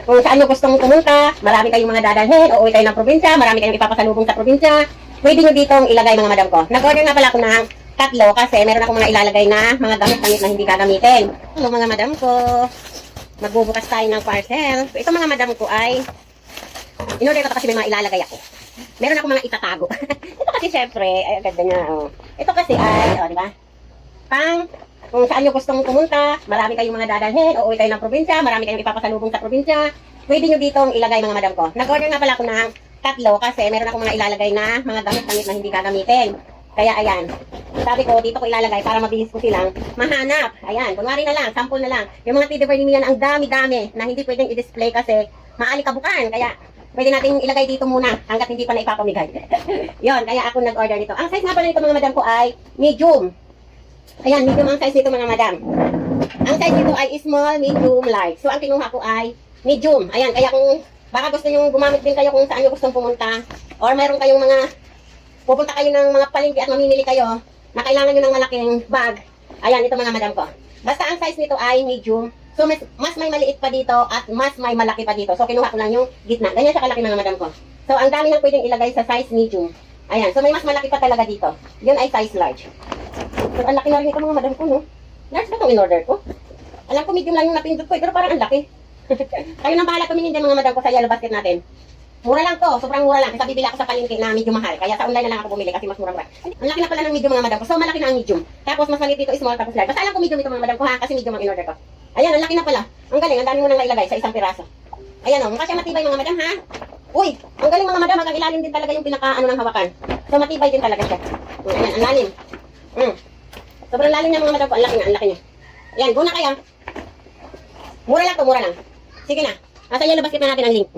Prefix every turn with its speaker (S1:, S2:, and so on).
S1: kung saan nyo gustong pumunta, marami kayong mga dadalhin, uuwi kayo ng probinsya, marami kayong ipapasalubong sa probinsya, pwede nyo ditong ilagay mga madam ko. Nag-order nga pala ako ng tatlo kasi meron akong mga ilalagay na mga gamit-gamit na hindi gagamitin. Hello mga madam ko, magbubukas tayo ng parcel. So, ito mga madam ko ay, in-order ko kasi may mga ilalagay ako. Meron akong mga itatago. Ito kasi syempre, ay agad na oh. Ito kasi ay, di ba? Kung saan nyo gustong pumunta, marami kayong mga dadalhin, uuwi kayo ng probinsya, marami kayong ipapasalubong sa probinsya, pwede nyo ditong ilagay mga madam ko. Nag-order nga pala ako ng tatlo kasi meron akong mga ilalagay na mga gamit-gamit na hindi gagamitin. Kaya ayan, sabi ko dito ko ilalagay para mabilis ko silang mahanap. Ayan, kunwari na lang, sample na lang. Yung mga teddy bear ni Mian ang dami-dami na hindi pwedeng i-display kasi maalikabukan. Kaya pwede natin ilagay dito muna hanggat hindi pa na ipapamigay. Yon, kaya ako nag-order nito. Ang size nga pala nito mga madam ko ay medium. Ayan, medium ang size nito mga madam. Ang size nito ay small, medium, large. So ang kinuha ko ay medium. Ayan, kaya kung baka gusto nyo gumamit din kayo kung saan nyo gustong pumunta or mayroon kayong mga pupunta kayo ng mga palengke at mamimili kayo na kailangan nyo ng malaking bag. Ayan, ito mga madam ko. Basta ang size nito ay medium. So, mas may maliit pa dito at mas may malaki pa dito. So, kinuha ko lang yung gitna. Ganyan siya kalaki mga madam ko. So, ang dami nang pwedeng ilagay sa size medium. Ayan, so may mas malaki pa talaga dito. Yun ay size large. So, ang laki na rin ito mga madam ko, no? Large ba itong in-order ko? Alam ko medium lang yung napindot ko, pero parang ang laki. Kayo nang bahala tumingin din mga madam ko sa yellow basket natin. Mura lang to, sobrang mura lang. Kasi bibili ako sa palengke na medyo mahal. Kaya sa online na lang ako bumili kasi mas mura-mura. Ang laki na pala ng medium mga madam ko. So malaki na ang medium. Tapos mas maliit dito small tapos large. Basta alam ko medium ito mga madam ko ha, kasi medium ang in-order ko. Ayan, ang laki na pala. Ang galing, ang dami mo nang nailagay sa isang piraso. Ayan o, mukha siya matibay mga madam ha. Uy, ang galing mga madam, hanggang ilalim din talaga yung pinaka-ano ng hawakan. So matibay din talaga siya. Ayan, ang lalim. Sobrang lalim niya mga madam ko, ang laki niya. Ayan, go na kaya. Mura lang to, mura lang. Sige na. Nasa yellow basket na natin ang link.